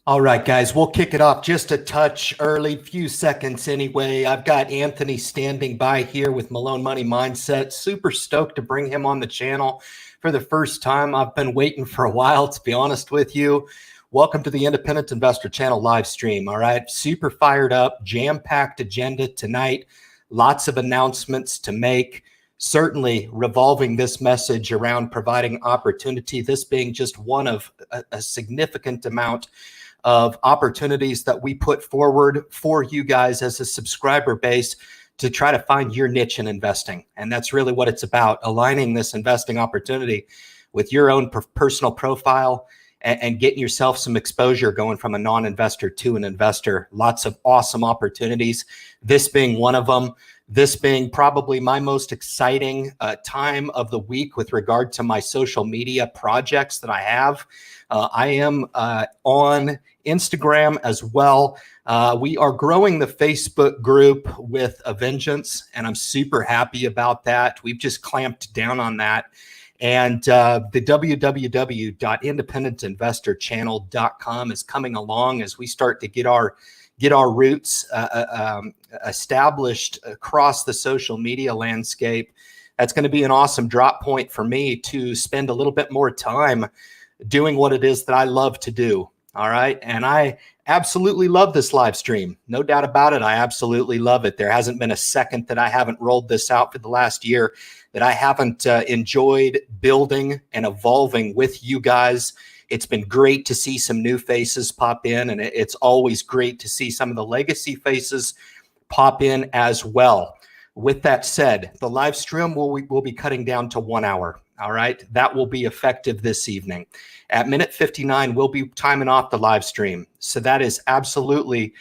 All right, guys, we'll kick it off just a touch early, few seconds anyway. I've got Anthony standing by here with Malone Money Mindset. Super stoked to bring him on the channel for the first time. I've been waiting for a while, to be honest with you. Welcome to the Independent Investor Channel live stream. All right, super fired up, jam-packed agenda tonight. Lots of announcements to make. Certainly revolving this message around providing opportunity, this being just one of a significant amount of opportunities that we put forward for you guys as a subscriber base to try to find your niche in investing. And that's really what it's about, aligning this investing opportunity with your own personal profile and getting yourself some exposure going from a non-investor to an investor. Lots of awesome opportunities, this being one of them. This being probably my most exciting time of the week with regard to my social media projects that I have. I am on Instagram as well. We are growing the Facebook group with a vengeance, and I'm super happy about that. We've just clamped down on that. And the www.independentinvestorchannel.com is coming along as we start to get our roots established across the social media landscape. That's going to be an awesome drop point for me to spend a little bit more time doing what it is that I love to do. All right. And I absolutely love this live stream. No doubt about it. I absolutely love it. There hasn't been a second that I haven't rolled this out for the last year that I haven't enjoyed building and evolving with you guys. It's been great to see some new faces pop in, and it's always great to see some of the legacy faces pop in as well. With that said, the live stream will be cutting down to 1 hour. All right, that will be effective this evening. At minute 59, we'll be timing off the live stream. So that is absolutely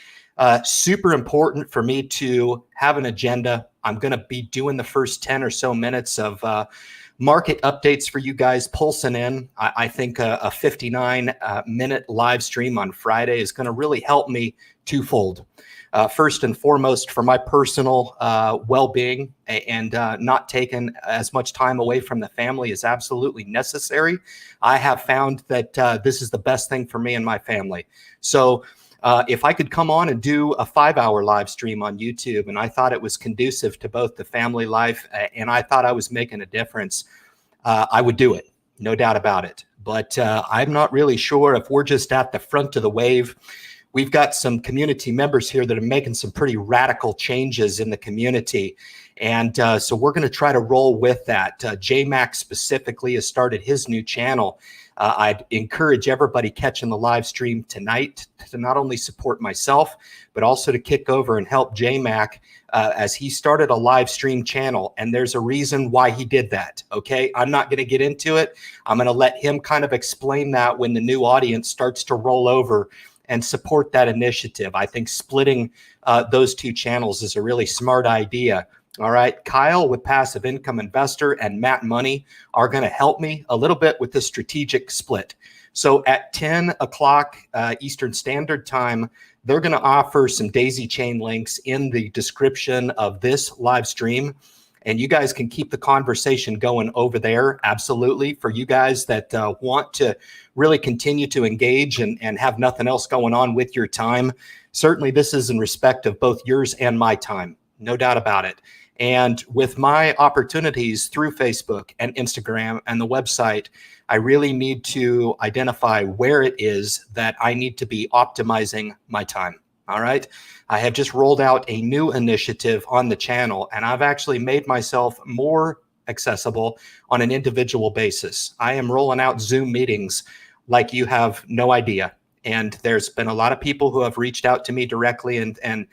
super important for me to have an agenda. I'm going to be doing the first 10 or so minutes of market updates for you guys pulsing in. I think a 59-minute live stream on Friday is going to really help me twofold. First and foremost, for my personal well-being and not taking as much time away from the family is absolutely necessary. I have found that this is the best thing for me and my family. So if I could come on and do a 5-hour live stream on YouTube, and I thought it was conducive to both the family life and I thought I was making a difference, I would do it, no doubt about it. But I'm not really sure if we're just at the front of the wave. We've got some community members here that are making some pretty radical changes in the community. And so we're going to try to roll with that. JMac specifically has started his new channel. I'd encourage everybody catching the live stream tonight to not only support myself, but also to kick over and help JMac as he started a live stream channel. And there's a reason why he did that. Okay, I'm not going to get into it. I'm going to let him kind of explain that when the new audience starts to roll over and support that initiative. I think splitting those two channels is a really smart idea. All right, Kyle with Passive Income Investor and Matt Money are going to help me a little bit with the strategic split. So at 10 o'clock Eastern Standard Time, they're going to offer some daisy chain links in the description of this live stream. And you guys can keep the conversation going over there. Absolutely. For you guys that want to really continue to engage and have nothing else going on with your time. Certainly this is in respect of both yours and my time. No doubt about it. And with my opportunities through Facebook and Instagram and the website, I really need to identify where it is that I need to be optimizing my time. All right. I have just rolled out a new initiative on the channel, and I've actually made myself more accessible on an individual basis. I am rolling out Zoom meetings like you have no idea. And there's been a lot of people who have reached out to me directly, and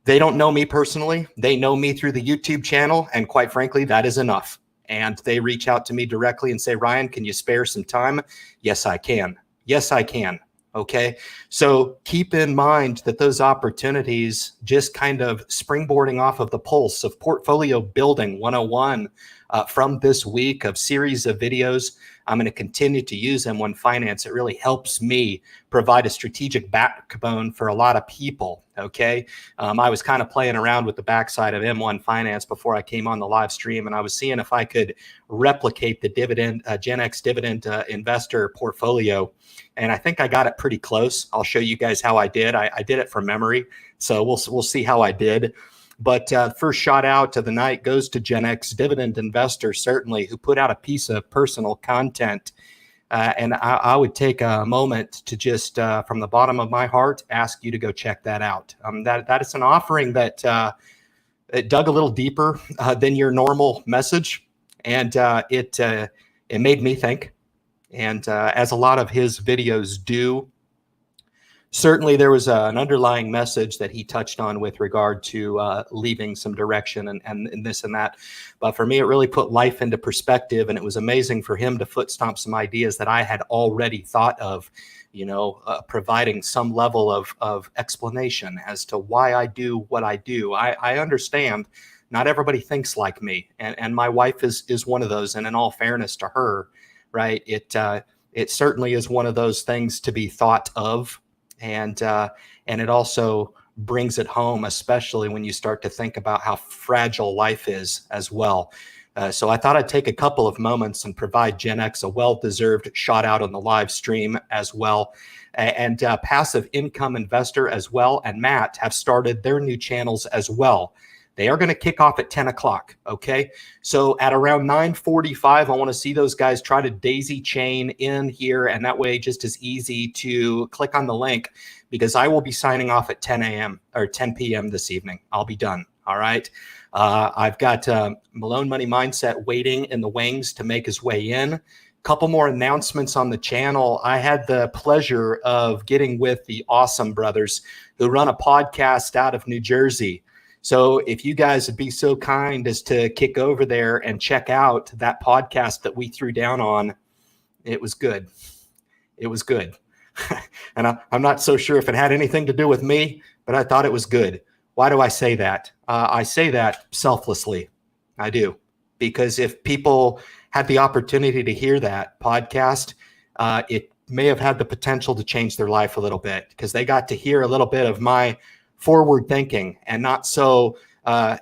they don't know me personally. They know me through the YouTube channel. And quite frankly, that is enough. And they reach out to me directly and say, Ryan, can you spare some time? Yes, I can. Yes, I can. Okay, so keep in mind that those opportunities, just kind of springboarding off of the pulse of Portfolio Building 101 from this week of series of videos, I'm going to continue to use M1 Finance. It really helps me provide a strategic backbone for a lot of people. Okay. I was kind of playing around with the backside of M1 Finance before I came on the live stream, and I was seeing if I could replicate the dividend, Gen X dividend investor portfolio. And I think I got it pretty close. I'll show you guys how I did. I did it from memory. So we'll see how I did. But first shout out to the night goes to Gen X dividend investor, certainly, who put out a piece of personal content. And I would take a moment to just, from the bottom of my heart, ask you to go check that out. That is an offering that it dug a little deeper than your normal message, and it made me think. And as a lot of his videos do, certainly there was an underlying message that he touched on with regard to leaving some direction and this and that. But for me, it really put life into perspective, and it was amazing for him to foot stomp some ideas that I had already thought of, providing some level of explanation as to why I do what I do. I understand not everybody thinks like me, and my wife is one of those. And in all fairness to her, right, it certainly is one of those things to be thought of. And it also brings it home, especially when you start to think about how fragile life is as well. So I thought I'd take a couple of moments and provide Gen X a well-deserved shout out on the live stream as well. And Passive Income Investor as well, and Matt have started their new channels as well. They are going to kick off at 10 o'clock. Okay. So at around 9:45, I want to see those guys try to daisy chain in here. And that way, just as easy to click on the link, because I will be signing off at 10 a.m. or 10 p.m. this evening. I'll be done. All right. I've got Malone Money Mindset waiting in the wings to make his way in. Couple more announcements on the channel. I had the pleasure of getting with the Awesome Brothers, who run a podcast out of New Jersey. So if you guys would be so kind as to kick over there and check out that podcast that we threw down on, it was good. It was good. And I'm not so sure if it had anything to do with me, but I thought it was good. Why do I say that? I say that selflessly. I do. Because if people had the opportunity to hear that podcast, it may have had the potential to change their life a little bit, because they got to hear a little bit of my forward thinking and not so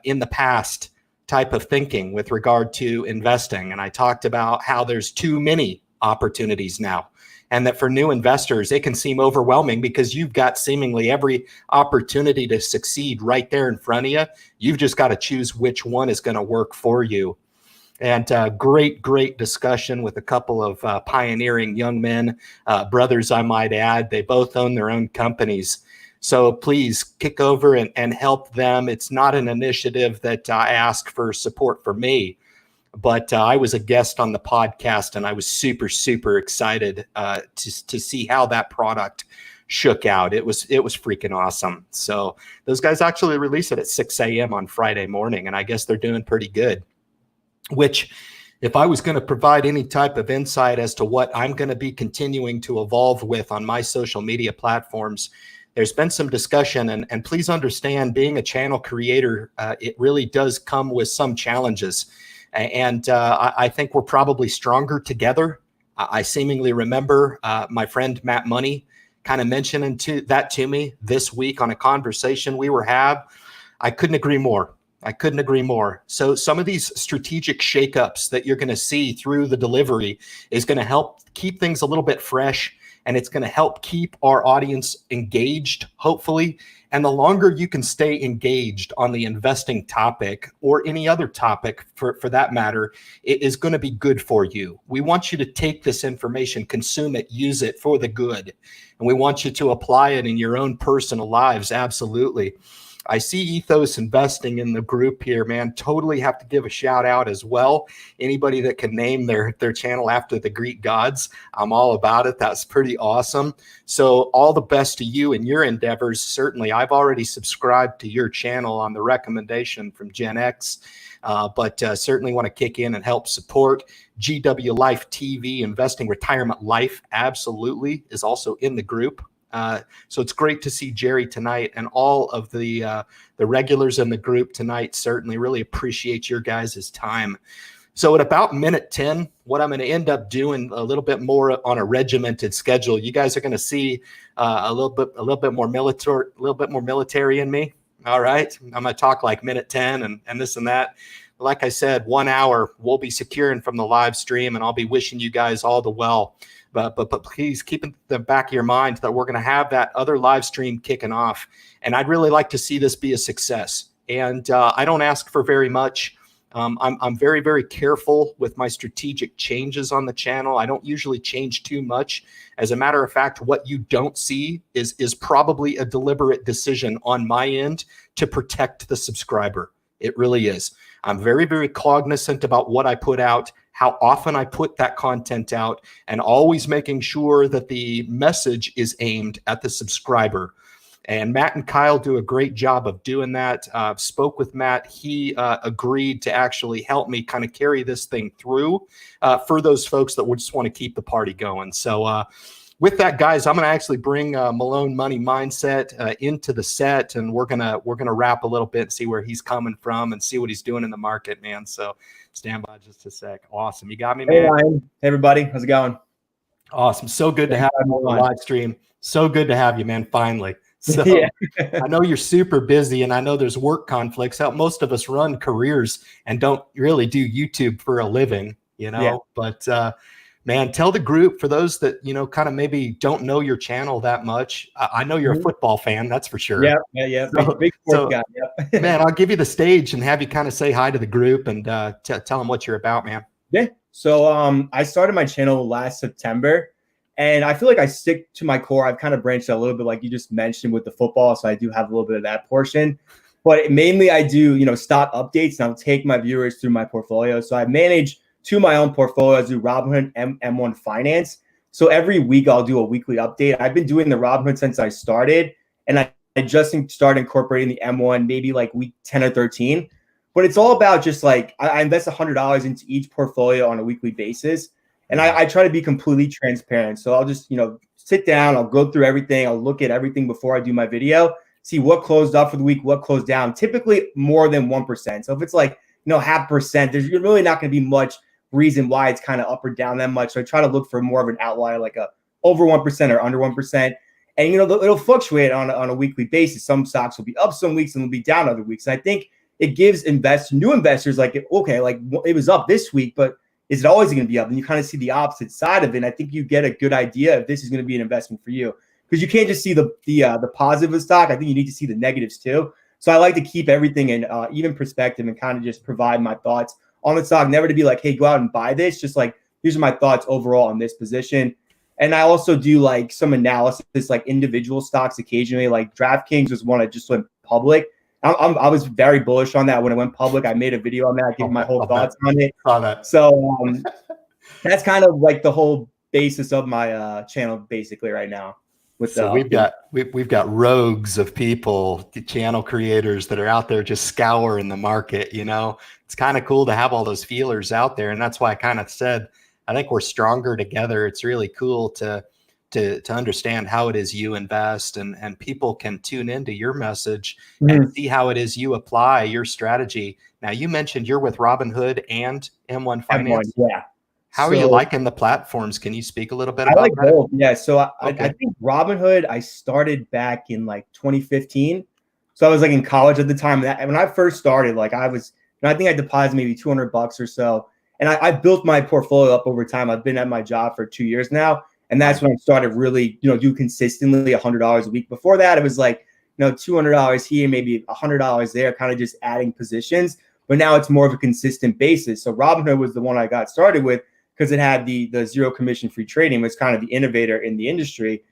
in the past type of thinking with regard to investing. And I talked about how there's too many opportunities now, and that for new investors, it can seem overwhelming because you've got seemingly every opportunity to succeed right there in front of you. You've just got to choose which one is going to work for you. And great discussion with a couple of pioneering young men, brothers, I might add. They both own their own companies. So please kick over and help them. It's not an initiative that I ask for support for me, but I was a guest on the podcast, and I was super excited to see how that product shook out. It was freaking awesome. So those guys actually release it at 6 a.m. on Friday morning, and I guess they're doing pretty good. Which, if I was going to provide any type of insight as to what I'm going to be continuing to evolve with on my social media platforms, there's been some discussion, and please understand, being a channel creator, it really does come with some challenges. And I think we're probably stronger together. I seemingly remember my friend Matt Money kind of mentioning that to me this week on a conversation we were having. I couldn't agree more. So some of these strategic shakeups that you're going to see through the delivery is going to help keep things a little bit fresh, and it's going to help keep our audience engaged, hopefully. And the longer you can stay engaged on the investing topic, or any other topic for that matter, it is going to be good for you. We want you to take this information, consume it, use it for the good. And we want you to apply it in your own personal lives. Absolutely. I see Ethos Investing in the group here, man. Totally have to give a shout out as well. Anybody that can name their channel after the Greek gods, I'm all about it. That's pretty awesome. So all the best to you and your endeavors. Certainly, I've already subscribed to your channel on the recommendation from Gen X, but certainly want to kick in and help support. GW Life TV, Investing Retirement Life, absolutely, is also in the group. So it's great to see Jerry tonight, and all of the regulars in the group tonight. Certainly really appreciate your guys' time. So at about minute 10, what I'm going to end up doing a little bit more on a regimented schedule. You guys are going to see a little bit more military in me. All right. I'm going to talk like minute 10 and this and that. Like I said, 1 hour we'll be securing from the live stream, and I'll be wishing you guys all the well. But please keep in the back of your mind that we're going to have that other live stream kicking off. And I'd really like to see this be a success. And I don't ask for very much. I'm very, very careful with my strategic changes on the channel. I don't usually change too much. As a matter of fact, what you don't see is probably a deliberate decision on my end to protect the subscriber. It really is. I'm very, very cognizant about what I put out, how often I put that content out, and always making sure that the message is aimed at the subscriber. And Matt and Kyle do a great job of doing that. Spoke with Matt. He agreed to actually help me kind of carry this thing through for those folks that would just want to keep the party going. So with that, guys, I'm going to actually bring Malone Money Mindset into the set, and we're gonna wrap a little bit and see where he's coming from and see what he's doing in the market, man. So stand by just a sec. Awesome, you got me, man. Hey, Ryan. Hey, everybody, how's it going? Awesome, so good to have you on the live stream. So good to have you, man. Finally. So yeah. I know you're super busy, and I know there's work conflicts. Most of us run careers and don't really do YouTube for a living, you know. Yeah. But man, tell the group, for those that, you know, kind of maybe don't know your channel that much. I know you're a football fan, that's for sure. Yeah. Big sports guy. Yep. Man, I'll give you the stage and have you kind of say hi to the group and tell them what you're about, man. Yeah. So I started my channel last September, and I feel like I stick to my core. I've kind of branched out a little bit, like you just mentioned, with the football. So I do have a little bit of that portion. But mainly I do, you know, stock updates, and I'll take my viewers through my portfolio. So I manage to my own portfolio. I do Robinhood and M1 Finance. So every week I'll do a weekly update. I've been doing the Robinhood since I started, and I just started incorporating the M1 maybe like week 10 or 13. But it's all about just like I invest $100 into each portfolio on a weekly basis. And I try to be completely transparent. So I'll just, you know, sit down, I'll go through everything. I'll look at everything before I do my video, see what closed up for the week, what closed down, typically more than 1%. So if it's like, you know, 0.5%, there's really not going to be much reason why it's kind of up or down that much. So I try to look for more of an outlier, like a over 1% or under 1%. And, you know, it'll fluctuate on a weekly basis. Some stocks will be up some weeks and will be down other weeks. And I think it gives new investors like, okay, like it was up this week, but is it always going to be up? And you kind of see the opposite side of it. And I think you get a good idea if this is going to be an investment for you, because you can't just see the positive of stock. I think you need to see the negatives too. So I like to keep everything in even perspective and kind of just provide my thoughts on the stock, never to be like, hey, go out and buy this. Just like, here's my thoughts overall on this position. And I also do like some analysis, like individual stocks occasionally. Like DraftKings was one I just went public. I was very bullish on that when it went public. I made a video on that, giving my whole thoughts on it. So that's kind of like the whole basis of my channel, basically, right now. So we've got rogues of people, channel creators that are out there just scouring the market. You know, it's kind of cool to have all those feelers out there, and that's why I kind of said I think we're stronger together. It's really cool to understand how it is you invest, and people can tune into your message and see how it is you apply your strategy. Now, you mentioned you're with Robinhood and M1 Finance. M1, yeah. How are you liking the platforms? Can you speak a little bit about that? I like both. Yeah. So I think Robinhood, I started back in like 2015. So I was like in college at the time. When I first started, like I think I deposited maybe $200 or so. And I built my portfolio up over time. I've been at my job for 2 years now. And that's when I started really, you know, do consistently $100 a week. Before that, it was like, you know, $200 here, maybe $100 there, kind of just adding positions. But now it's more of a consistent basis. So Robinhood was the one I got started with because it had the zero commission free trading. It was kind of the innovator in the industry.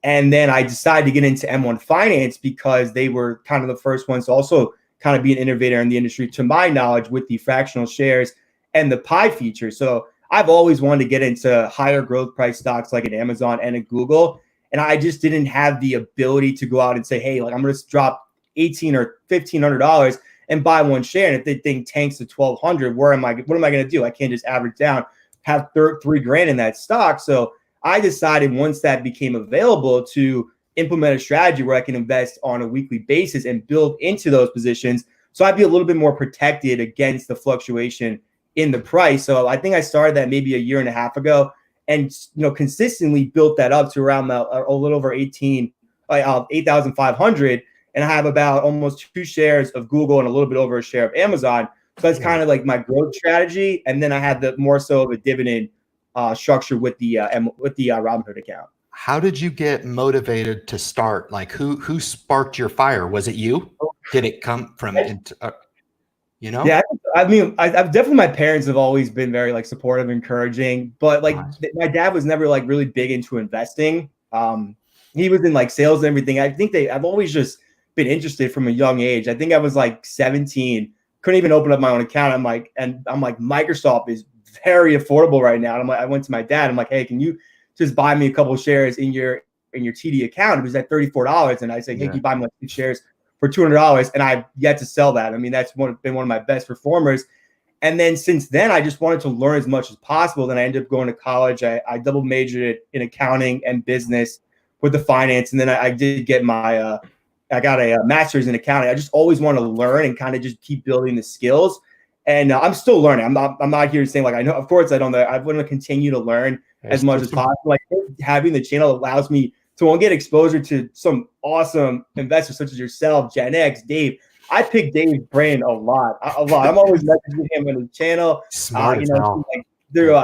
And then I decided to get into M1 Finance because they were kind of the first ones to also kind of be an innovator in the industry, to my knowledge, with the fractional shares and the pie feature. So I've always wanted to get into higher growth price stocks like an Amazon and a Google. And I just didn't have the ability to go out and say, hey, like I'm going to drop $1,800 or $1,500 and buy one share. And if the thing tanks to $1,200, what am I going to do? I can't just average down, have $3,000 in that stock. So I decided once that became available to implement a strategy where I can invest on a weekly basis and build into those positions. So I'd be a little bit more protected against the fluctuation in the price. So I think I started that maybe a year and a half ago, and consistently built that up to around a little over 8,500. And I have about almost 2 shares of Google and a little bit over a share of Amazon. So that's kind of like my growth strategy. And then I had the more so of a dividend structure with the Robinhood account. How did you get motivated to start? Like who sparked your fire? Was it you? Did it come from Yeah, I mean, I've definitely, my parents have always been very like supportive, encouraging, but like my dad was never like really big into investing. He was in like sales and everything. I think I've always just been interested from a young age. I think I was like 17, couldn't even open up my own account. I'm like, Microsoft is very affordable right now. And I'm like, I went to my dad. I'm like, hey, can you just buy me a couple of shares in your TD account? It was at $34, and I said, hey, can you buy me like 2 shares for $200? And I've yet to sell that. I mean, that's been one of my best performers. And then since then, I just wanted to learn as much as possible. Then I ended up going to college. I double majored in accounting and business with the finance. And then I did get my I got a master's in accounting. I just always want to learn and kind of just keep building the skills. And I'm still learning. I'm not here saying like I know. Of course, I don't know. I want to continue to learn as much as possible. Like having the channel allows me to get exposure to some awesome investors such as yourself, Gen X, Dave. I pick Dave's brain a lot. I'm always messaging him on his channel. Smart as hell.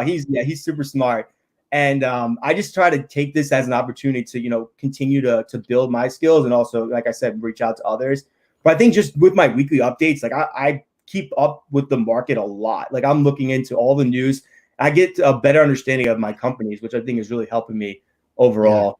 He's super smart. And I just try to take this as an opportunity to, continue to build my skills, and also, like I said, reach out to others. But I think just with my weekly updates, like I keep up with the market a lot. Like I'm looking into all the news. I get a better understanding of my companies, which I think is really helping me overall.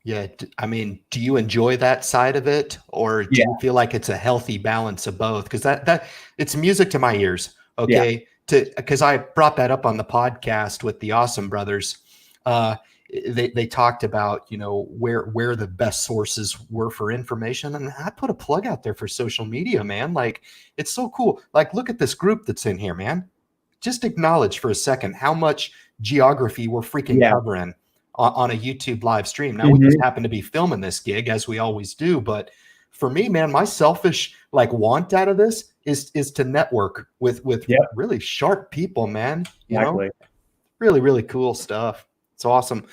Yeah. I mean, do you enjoy that side of it, or do you feel like it's a healthy balance of both? Because that it's music to my ears. Okay. Because I brought that up on the podcast with the Awesome Brothers. They talked about, where the best sources were for information. And I put a plug out there for social media, man. Like, it's so cool. Like, look at this group that's in here, man. Just acknowledge for a second how much geography we're freaking covering on a YouTube live stream. Now, we just happen to be filming this gig, as we always do. But for me, man, my selfish want out of this is to network with really sharp people, man. You know, really, really cool stuff. It's awesome.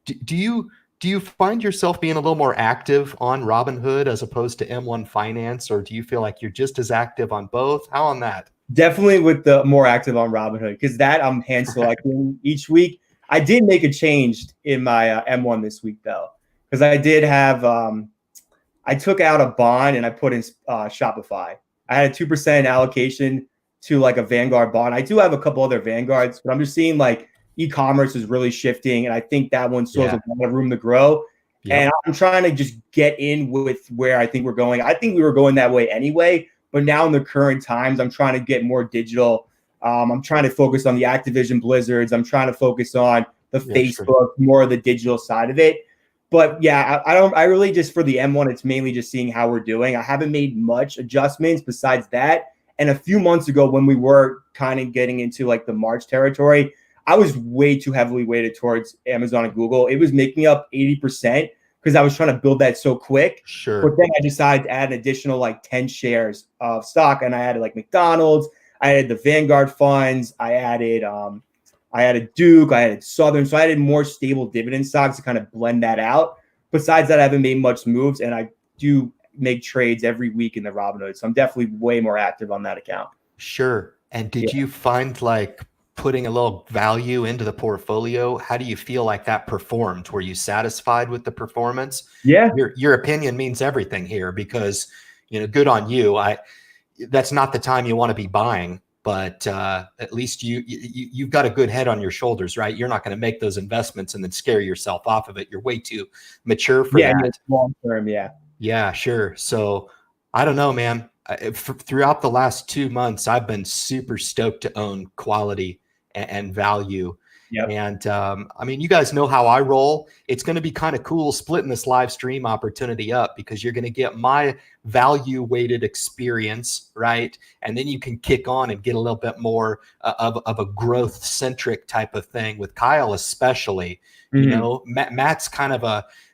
Do you find yourself being a little more active on Robinhood as opposed to M1 Finance, or do you feel like you're just as active on both? How on that? Definitely with the more active on Robinhood, because that I'm hand selecting each week. I did make a change in my M1 this week though, because I did have I took out a bond and I put in Shopify. I had a 2% allocation to like a Vanguard bond. I do have a couple other Vanguards, but I'm just seeing like e-commerce is really shifting, and I think that one still has a lot of room to grow. And I'm trying to just get in with where I think we're going. I think we were going that way anyway, but now in the current times, I'm trying to get more digital. I'm trying to focus on the Activision Blizzards. I'm trying to focus on the Facebook, more of the digital side of it. But I really just, for the M1, it's mainly just seeing how we're doing. I haven't made much adjustments besides that. And a few months ago, when we were kind of getting into like the March territory, I was way too heavily weighted towards Amazon and Google. It was making up 80% because I was trying to build that so quick. Sure. But then I decided to add an additional like 10 shares of stock, and I added like McDonald's. I added the Vanguard funds. I added Duke. I added Southern. So I added more stable dividend stocks to kind of blend that out. Besides that, I haven't made much moves, and I do make trades every week in the Robinhood. So I'm definitely way more active on that account. Sure. And did you find like putting a little value into the portfolio, how do you feel like that performed? Were you satisfied with the performance? Yeah. Your opinion means everything here, because, good on you. That's not the time you want to be buying, but at least you've got a good head on your shoulders, right? You're not going to make those investments and then scare yourself off of it. You're way too mature for that. Long term. Yeah, sure. So I don't know, man. Throughout the last 2 months, I've been super stoked to own quality and value. And I mean, you guys know how I roll. It's going to be kind of cool splitting this live stream opportunity up, because you're going to get my value weighted experience, right? And then you can kick on and get a little bit more of a growth centric type of thing with Kyle, especially.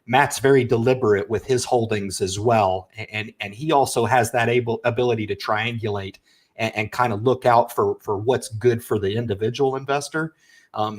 Matt's very deliberate with his holdings as well. And he also has that ability to triangulate and kind of look out for what's good for the individual investor.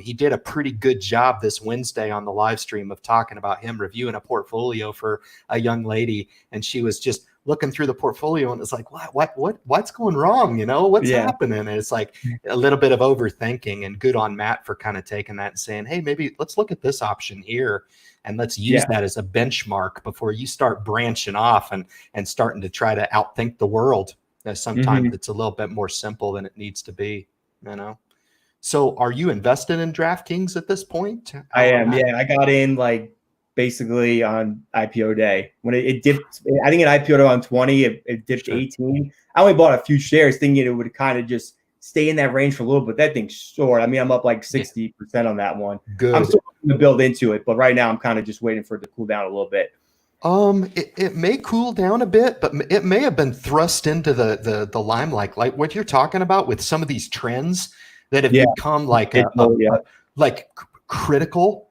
He did a pretty good job this Wednesday on the live stream of talking about him reviewing a portfolio for a young lady, and she was just looking through the portfolio and it's like, what's going wrong? What's happening? And it's like a little bit of overthinking, and good on Matt for kind of taking that and saying, hey, maybe let's look at this option here and let's use that as a benchmark before you start branching off and starting to try to outthink the world. Sometimes it's a little bit more simple than it needs to be, So are you invested in DraftKings at this point? I am. Yeah, I got in like basically on IPO day when it dipped. I think it IPO'd on 20. It dipped 18. I only bought a few shares thinking it would kind of just stay in that range for a little bit. That thing's short. I mean, I'm up like 60% on that one. Good. I'm still going to build into it, but right now I'm kind of just waiting for it to cool down a little bit. It may cool down a bit, but it may have been thrust into the limelight, like what you're talking about with some of these trends that have become like like critical.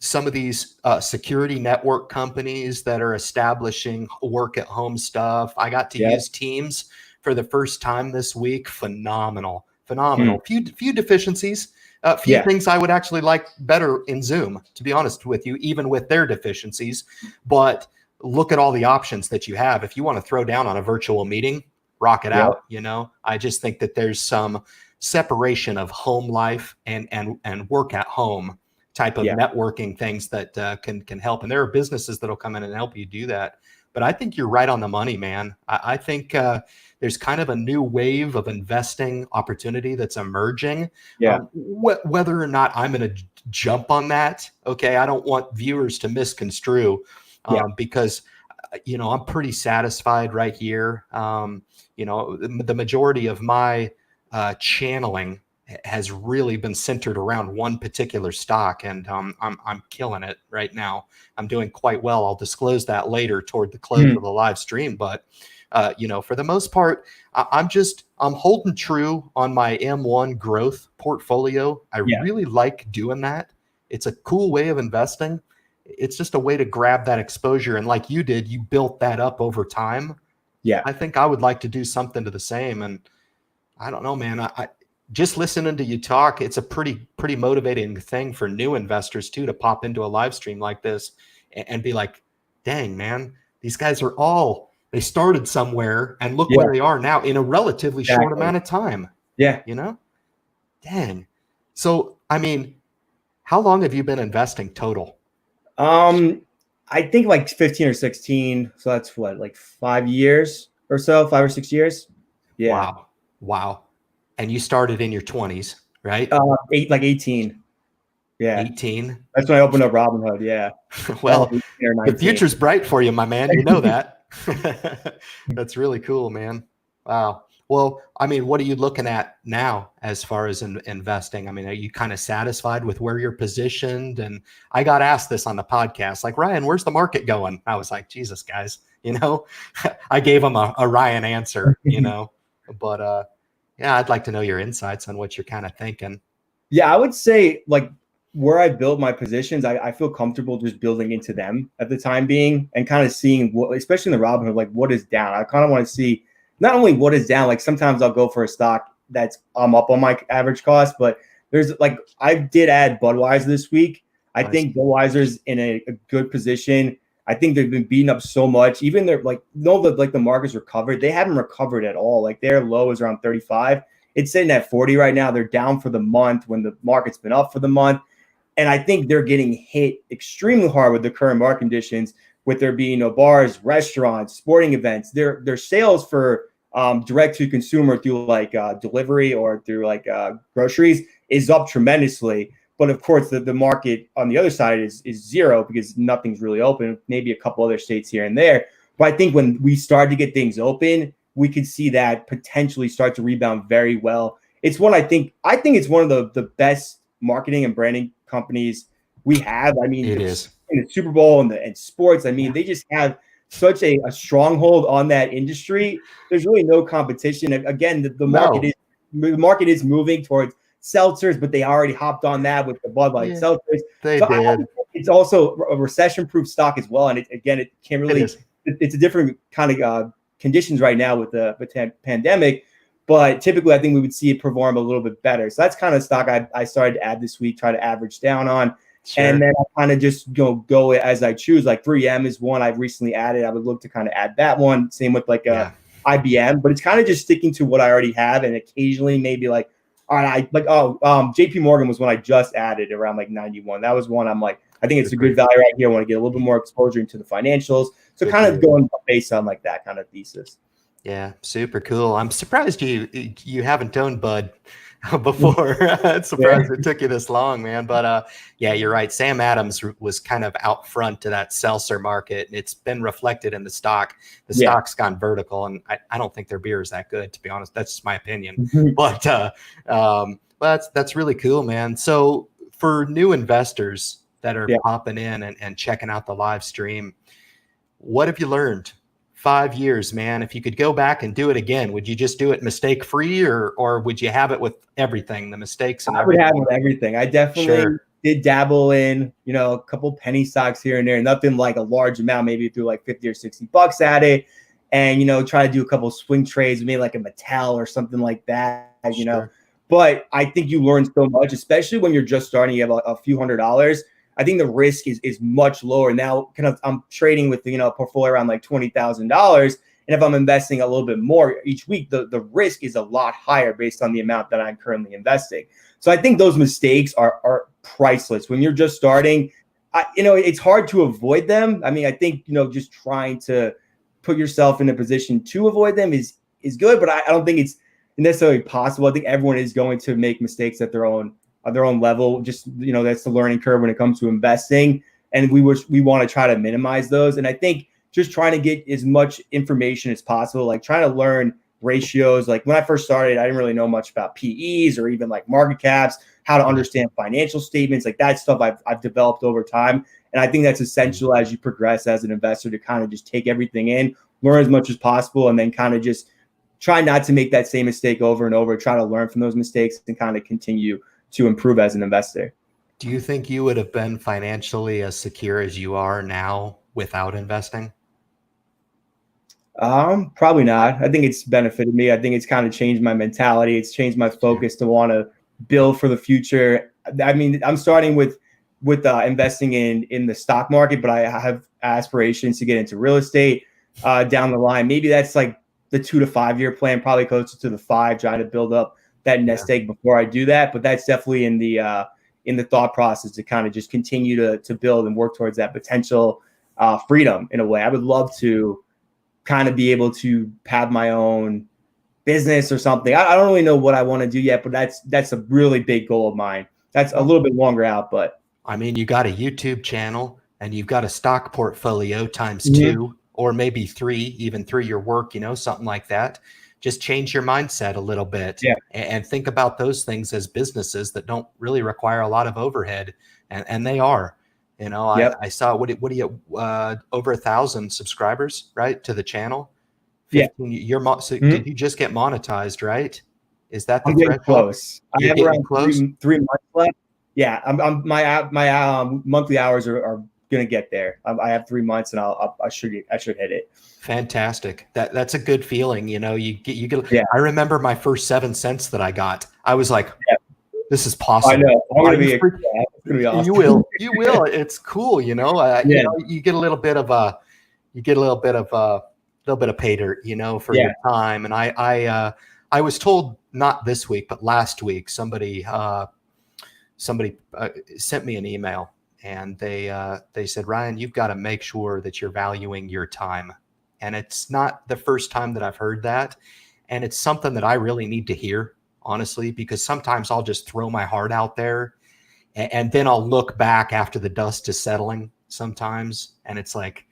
Some of these security network companies that are establishing work at home stuff. I got to use Teams for the first time this week. Phenomenal. Few deficiencies. Few things I would actually like better in Zoom, to be honest with you, even with their deficiencies. But look at all the options that you have. If you want to throw down on a virtual meeting, rock it out. I just think that there's some separation of home life and work at home type of networking things that can help. And there are businesses that'll come in and help you do that. But I think you're right on the money, man. I think there's kind of a new wave of investing opportunity that's emerging. Whether or not I'm going to jump on that, okay, I don't want viewers to misconstrue because, I'm pretty satisfied right here. The majority of my channeling has really been centered around one particular stock, and I'm killing it right now. I'm doing quite well. I'll disclose that later toward the close of the live stream. But for the most part, I'm holding true on my M1 growth portfolio. I really like doing that. It's a cool way of investing. It's just a way to grab that exposure, and like you did, you built that up over time. I think I would like to do something to the same. And I don't know, man. I just listening to you talk, it's a pretty motivating thing for new investors too, to pop into a live stream like this and be like, dang, man, these guys are they started somewhere and look where they are now in a relatively short amount of time. Dang. So, I mean, how long have you been investing total? I think like 15 or 16. So that's what, like 5 years or so, 5 or 6 years. Wow. And you started in your 20s, right? 18. 18. That's when I opened up Robinhood. Yeah. Well, the future's bright for you, my man. You know that. That's really cool, man. Wow. Well, I mean, what are you looking at now as far as investing? I mean, are you kind of satisfied with where you're positioned? And I got asked this on the podcast, like, Ryan, where's the market going? I was like, Jesus, guys, I gave them a Ryan answer, but I'd like to know your insights on what you're kind of thinking. Yeah, I would say like where I build my positions, I feel comfortable just building into them at the time being and kind of seeing what, especially in the Robinhood, like what is down. I kind of want to see not only what is down, like sometimes I'll go for a stock that's up on my average cost, but there's like, I did add Budweiser this week. I think Budweiser's in a good position. I think they've been beaten up so much. Even they're like, the market's recovered. They haven't recovered at all. Like their low is around 35. It's sitting at 40 right now. They're down for the month when the market's been up for the month. And I think they're getting hit extremely hard with the current market conditions, with there being no bars, restaurants, sporting events. Their sales for direct to consumer through like delivery or through like groceries is up tremendously. But of course, the market on the other side is zero because nothing's really open, maybe a couple other states here and there. But I think when we start to get things open, we could see that potentially start to rebound very well. It's one I think it's one of the best marketing and branding companies we have. I mean, it is in the Super Bowl and sports. I mean, they just have such a stronghold on that industry. There's really no competition. Again, the market is moving towards seltzers, but they already hopped on that with the Bud Light seltzers. They did. It's also a recession-proof stock as well. And it can't really. It's a different kind of conditions right now with the pandemic. But typically, I think we would see it perform a little bit better. So that's kind of stock I started to add this week, try to average down on. Sure. And then I kind of just go as I choose. Like 3M is one I've recently added. I would look to kind of add that one. Same with like IBM, but it's kind of just sticking to what I already have, and occasionally maybe like, all right, JP Morgan was one I just added around like 91. That was one I'm like, I think it's a good value right here. I want to get a little bit more exposure into the financials. So kind of going based on like that kind of thesis. Yeah, super cool. I'm surprised you haven't done Bud before. I'm surprised it took you this long, man. But yeah, you're right. Sam Adams was kind of out front to that seltzer market, and it's been reflected in the stock. The stock's gone vertical, and I don't think their beer is that good, to be honest. That's just my opinion. But that's really cool, man. So for new investors that are popping in and checking out the live stream, what have you learned? 5 years, man. If you could go back and do it again, would you just do it mistake free, or would you have it with everything, the mistakes and everything? I would have it with everything. I definitely did dabble in, a couple penny stocks here and there, nothing like a large amount, maybe threw like 50 or 60 bucks at it. And, try to do a couple swing trades, maybe like a Mattel or something like that, But I think you learn so much, especially when you're just starting, you have a few $100s. I think the risk is much lower. Now I'm trading with, a portfolio around like $20,000. And if I'm investing a little bit more each week, the risk is a lot higher based on the amount that I'm currently investing. So I think those mistakes are priceless. When you're just starting, it's hard to avoid them. I mean, I think, just trying to put yourself in a position to avoid them is good, but I don't think it's necessarily possible. I think everyone is going to make mistakes at their own level. Just, that's the learning curve when it comes to investing. And we want to try to minimize those. And I think just trying to get as much information as possible, like trying to learn ratios. Like when I first started, I didn't really know much about PEs or even like market caps, how to understand financial statements, like that stuff I've developed over time. And I think that's essential as you progress as an investor, to kind of just take everything in, learn as much as possible, and then kind of just try not to make that same mistake over and over, try to learn from those mistakes and kind of continue to improve as an investor. Do you think you would have been financially as secure as you are now without investing? Probably not. I think it's benefited me. I think it's kind of changed my mentality. It's changed my focus to want to build for the future. I mean, I'm starting with investing in the stock market, but I have aspirations to get into real estate down the line. Maybe that's like the 2 to 5 year plan, probably closer to the 5, trying to build up that nest egg before I do that. But that's definitely in the thought process to kind of just continue to build and work towards that potential freedom in a way. I would love to kind of be able to have my own business or something. I don't really know what I want to do yet, but that's a really big goal of mine. That's a little bit longer out, but I mean, you got a YouTube channel and you've got a stock portfolio times 2 or maybe 3, even through your work, something like that. Just change your mindset a little bit and think about those things as businesses that don't really require a lot of overhead. And they are, I saw, what do you, over 1,000 subscribers, right, to the channel? 15, so did you just get monetized, right? Is that the threshold? Close. I have around three months left. Yeah, my monthly hours are gonna get there. I have 3 months, and I should hit it. Fantastic. That's a good feeling. You get. Yeah. I remember my first 7 cents that I got. I was like, "This is possible." I know. I'm gonna be awesome. You will. It's cool. You get a little bit of a little bit of pay dirt, for your time. And I was told, not this week, but last week, somebody sent me an email, and they said, Ryan, you've got to make sure that you're valuing your time. And it's not the first time that I've heard that. And it's something that I really need to hear, honestly, because sometimes I'll just throw my heart out there, and then I'll look back after the dust is settling sometimes. And it's like,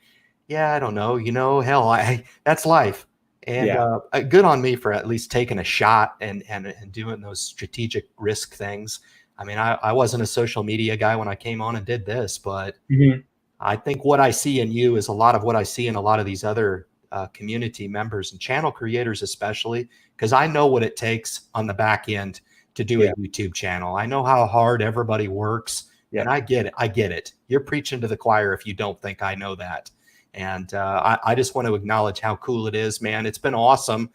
yeah, I don't know, hell, that's life. And good on me for at least taking a shot and doing those strategic risk things. I mean, I wasn't a social media guy when I came on and did this, but I think what I see in you is a lot of what I see in a lot of these other community members and channel creators, especially, because I know what it takes on the back end to do a YouTube channel. I know how hard everybody works, and I get it. You're preaching to the choir if you don't think I know that. And I just want to acknowledge how cool it is, man. It's been awesome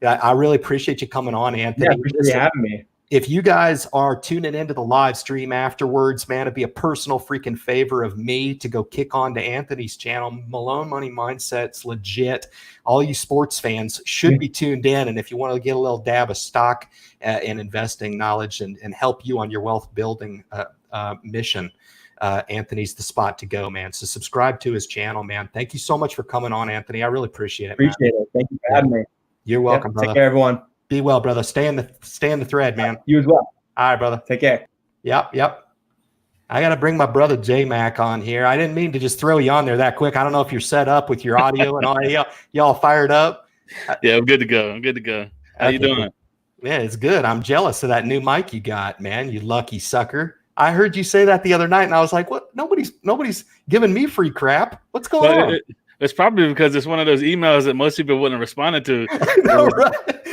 I really appreciate you coming on, Anthony. Yeah, appreciate you having me. If you guys are tuning into the live stream afterwards, man, it'd be a personal freaking favor of me to go kick on to Anthony's channel. Malone Money Mindset's legit. All you sports fans should be tuned in. And if you want to get a little dab of stock and investing knowledge and help you on your wealth building mission, Anthony's the spot to go, man. So subscribe to his channel, man. Thank you so much for coming on, Anthony. I really appreciate it. Appreciate it. Thank you for having me. You're welcome, brother. Take care, everyone. Be well, brother. Stay in the thread, man. You as well. All right, brother. Take care. Yep. I got to bring my brother J-Mac on here. I didn't mean to just throw you on there that quick. I don't know if you're set up with your audio and all. Y'all fired up? Yeah, I'm good to go. How you doing? Yeah, it's good. I'm jealous of that new mic you got, man. You lucky sucker. I heard you say that the other night, and I was like, "What? Nobody's giving me free crap. What's going on?" It's probably because it's one of those emails that most people wouldn't have responded to.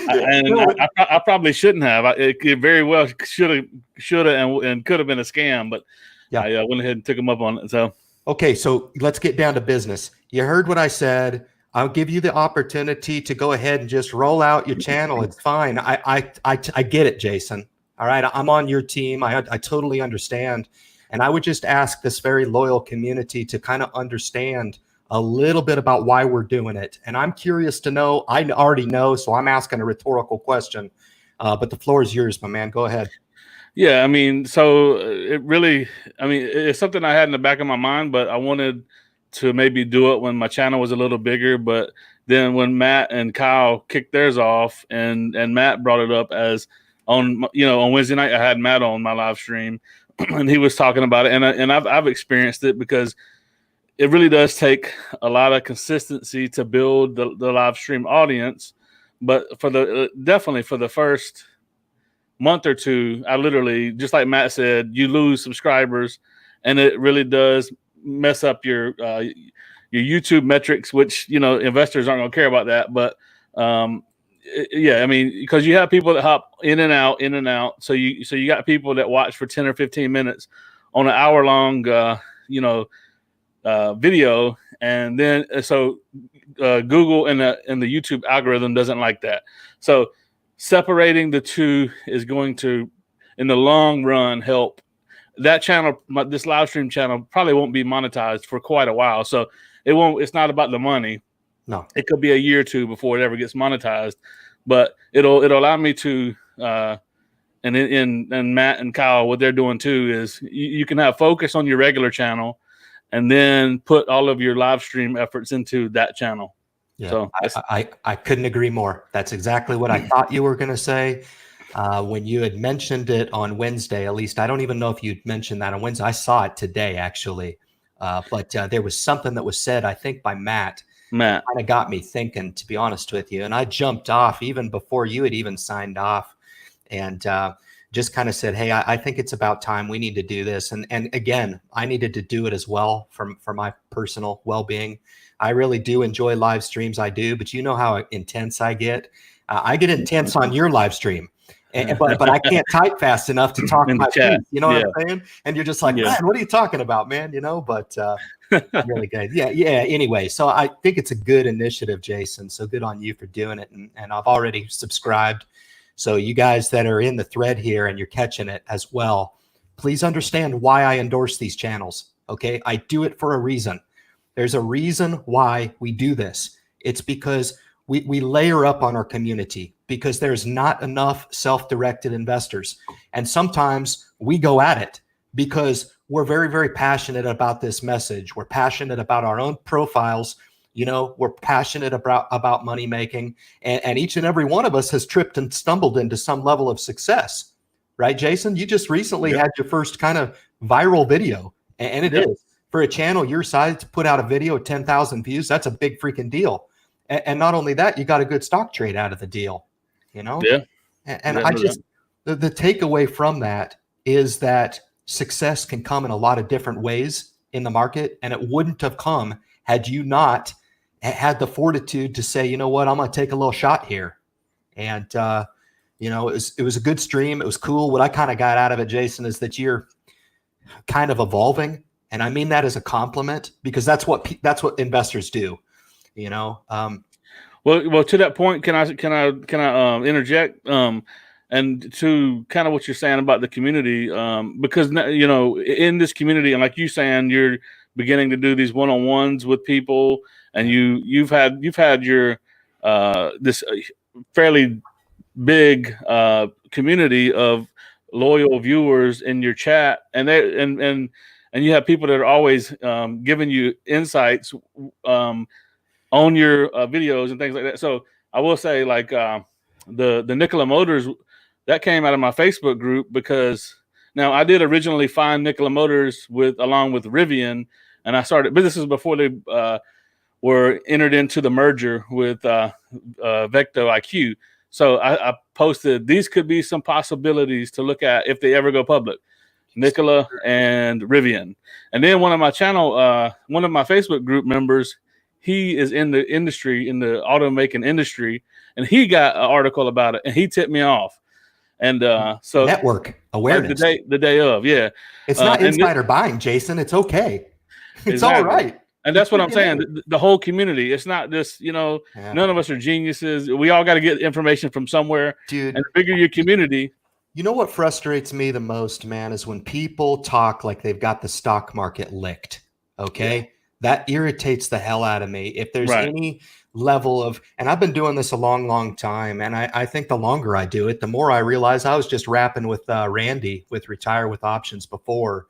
I probably shouldn't have. It very well should have, and could have been a scam. But yeah, I went ahead and took them up on it. So okay, so let's get down to business. You heard what I said. I'll give you the opportunity to go ahead and just roll out your channel. It's fine. I get it, Jason. All right, I'm on your team. I totally understand, and I would just ask this very loyal community to kind of understand a little bit about why we're doing it. And I'm curious to know. I already know, so I'm asking a rhetorical question. But the floor is yours, my man. Go ahead. Yeah, I mean, so it's something I had in the back of my mind, but I wanted to maybe do it when my channel was a little bigger. But then when Matt and Kyle kicked theirs off, and Matt brought it up as on Wednesday night, I had Matt on my live stream, and he was talking about it, and I've experienced it because it really does take a lot of consistency to build the live stream audience. But definitely for the first month or two, I literally, just like Matt said, you lose subscribers, and it really does mess up your YouTube metrics, which, investors aren't going to care about that. But yeah, I mean, because you have people that hop in and out. So you got people that watch for 10 or 15 minutes on an hour long, video, and then Google and the YouTube algorithm doesn't like that. So separating the two is going to, in the long run, help that channel. This live stream channel probably won't be monetized for quite a while, so it's not about the money. No, it could be a year or two before it ever gets monetized, but it'll allow me to and Matt and Kyle, what they're doing too is you can have focus on your regular channel and then put all of your live stream efforts into that channel. Yeah, so I couldn't agree more. That's exactly what I thought you were going to say. When you had mentioned it on Wednesday, at least I don't even know if you'd mentioned that on Wednesday. I saw it today, actually. But there was something that was said, I think, by Matt. Kind of got me thinking, to be honest with you. And I jumped off even before you had even signed off, and just kind of said, hey, I think it's about time we need to do this. And again, I needed to do it as well for my personal well-being. I really do enjoy live streams. I do, but you know how intense I get. I get intense on your live stream, but I can't type fast enough to talk my piece. You know what I'm saying? And you're just like, man, what are you talking about, man? But really good. Yeah. Anyway, so I think it's a good initiative, Jason. So good on you for doing it. And I've already subscribed. So you guys that are in the thread here and you're catching it as well, please understand why I endorse these channels. Okay. I do it for a reason. There's a reason why we do this. It's because we layer up on our community because there's not enough self-directed investors. And sometimes we go at it because we're very, very passionate about this message. We're passionate about our own profiles. We're passionate about money making, and each and every one of us has tripped and stumbled into some level of success, right, Jason? You just recently had your first kind of viral video, and it is for a channel your size to put out a video at 10,000 views. That's a big freaking deal. And not only that, you got a good stock trade out of the deal, Yeah. And I just, the takeaway from that is that success can come in a lot of different ways in the market, and it wouldn't have come had you not had the fortitude to say, you know what, I'm going to take a little shot here. And, it was a good stream. It was cool. What I kind of got out of it, Jason, is that you're kind of evolving. And I mean that as a compliment because that's what investors do, Well, to that point, can I interject? And to kind of what you're saying about the community, because you know, in this community, and like you saying, you're beginning to do these one-on-ones with people, and you've had your this fairly big community of loyal viewers in your chat, and and you have people that are always giving you insights on your videos and things like that. So I will say, like the Nikola Motors, that came out of my Facebook group, because now I did originally find Nikola Motors along with Rivian, and I started, but this is before they were entered into the merger with Vecto IQ. So I posted, these could be some possibilities to look at if they ever go public. Nikola and Rivian. And then one of my Facebook group members, he is in the industry, in the automaking industry, and he got an article about it, and he tipped me off. And so network awareness, the day of, yeah. It's not insider buying, Jason. It's okay. It's exactly. all right. And that's what I'm saying. The whole community. It's not just, you know, none of us are geniuses. We all got to get information from somewhere. Dude, and the bigger your community. You know what frustrates me the most, man, is when people talk like they've got the stock market licked. Okay. Yeah. That irritates the hell out of me. If there's any level of, and I've been doing this a long, long time. And I think the longer I do it, the more I realize I was just rapping with Randy with Retire with Options before.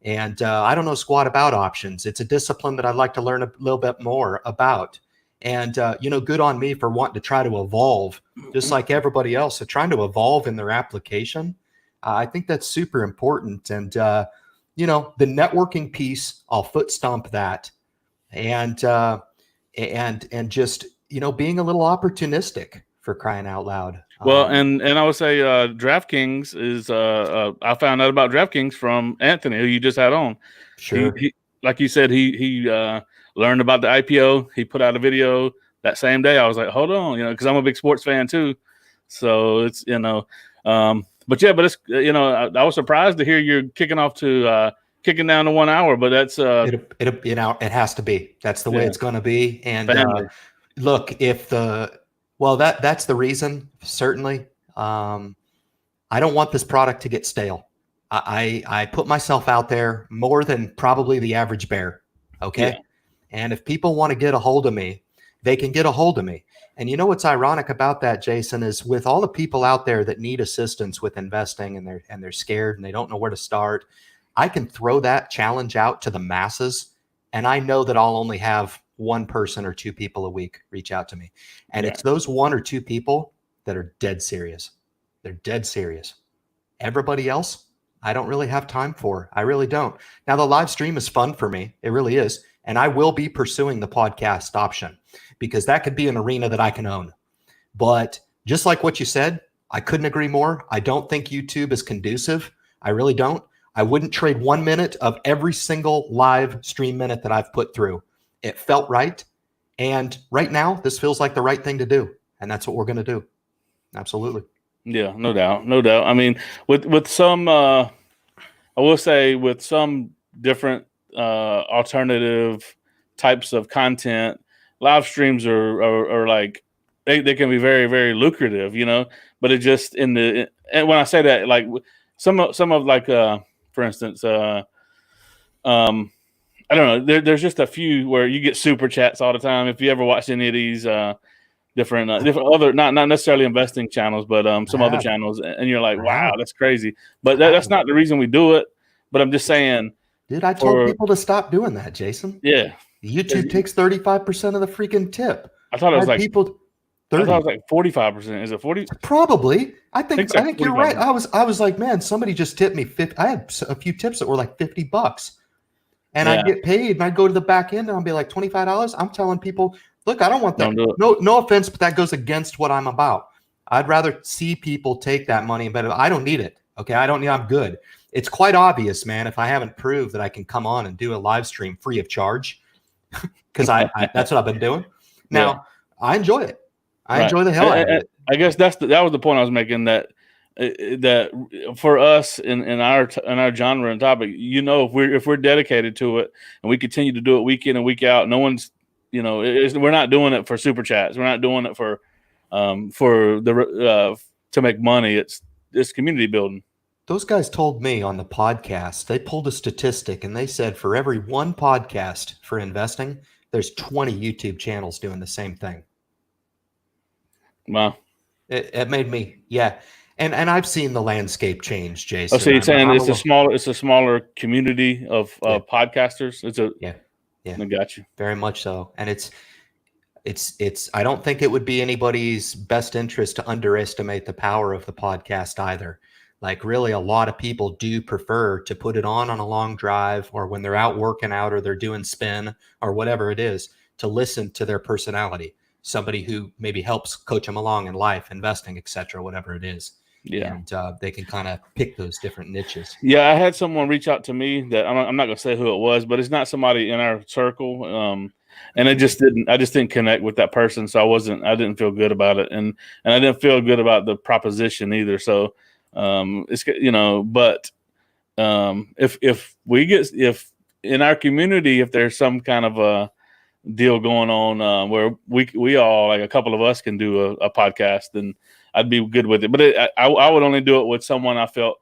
And I don't know squat about options. It's a discipline that I'd like to learn a little bit more about. And, you know, good on me for wanting to try to evolve, just like everybody else. So trying to evolve in their application, I think that's super important. And, you know, the networking piece, I'll foot stomp that. And just, you know, being a little opportunistic, for crying out loud. Well, and I would say DraftKings is I found out about DraftKings from Anthony, who you just had on. Sure. He like you said, he learned about the IPO. He put out a video that same day. I was like, hold on, you know, because I'm a big sports fan too. So it's, you know, but it's, you know, I was surprised to hear you're kicking off to kicking down to 1 hour, but that's it you know, it has to be. That's the way it's going to be. And look, if that's the reason, certainly. I don't want this product to get stale. I put myself out there more than probably the average bear. Okay. Yeah. And if people want to get a hold of me, they can get a hold of me. And you know what's ironic about that, Jason, is with all the people out there that need assistance with investing and they're scared and they don't know where to start, I can throw that challenge out to the masses, and I know that I'll only have one person or two people a week reach out to me. And it's those one or two people that are dead serious. They're dead serious. Everybody else, I don't really have time for. I really don't. Now, the live stream is fun for me. It really is. And I will be pursuing the podcast option because that could be an arena that I can own. But just like what you said, I couldn't agree more. I don't think YouTube is conducive. I really don't. I wouldn't trade 1 minute of every single live stream minute that I've put through. It felt right. And right now, this feels like the right thing to do. And that's what we're going to do. Absolutely. Yeah, no doubt. No doubt. I mean, with some, I will say with some different alternative types of content, live streams are like, they can be very, very lucrative, you know, but it just and when I say that, like some of like, for instance, I don't know, there's just a few where you get super chats all the time. If you ever watch any of these, different other, not necessarily investing channels, but some other channels, and you're like, wow, that's crazy. But that's not the reason we do it. But I'm just saying, dude, I told people to stop doing that, Jason. Yeah, YouTube takes 35% of the freaking tip. I thought it was like people. 30. I thought it was like 45%. Is it 40? Probably. I think you're right. I was like, man, somebody just tipped me 50. I had a few tips that were like $50, and I'd get paid, and I'd go to the back end, and I'd be like $25. I'm telling people, look, I don't want that. No offense, but that goes against what I'm about. I'd rather see people take that money, but I don't need it. Okay, I don't need. I'm good. It's quite obvious, man. If I haven't proved that I can come on and do a live stream free of charge, because I that's what I've been doing. Now I enjoy it. I enjoy the hell out of it. I guess that was the point I was making, that for us in our genre and topic, you know, if we're dedicated to it and we continue to do it week in and week out, no one's we're not doing it for super chats. We're not doing it for to make money. It's community building. Those guys told me on the podcast, they pulled a statistic and they said for every one podcast for investing, there's 20 YouTube channels doing the same thing. Wow. It made me, yeah. And I've seen the landscape change, Jason. Oh, so you're saying it's a smaller community of podcasters? Yeah. I got you. Very much so. And it's I don't think it would be anybody's best interest to underestimate the power of the podcast either. Like really a lot of people do prefer to put it on a long drive or when they're out working out or they're doing spin or whatever it is to listen to their personality, somebody who maybe helps coach them along in life, investing, etc., whatever it is. Yeah. And they can kind of pick those different niches. Yeah. I had someone reach out to me that I'm not going to say who it was, but it's not somebody in our circle. And I just didn't connect with that person. So I didn't feel good about it. And I didn't feel good about the proposition either. So, but if in our community, if there's some kind of a deal going on where we all, like a couple of us, can do a podcast, then I'd be good with it. But I would only do it with someone I felt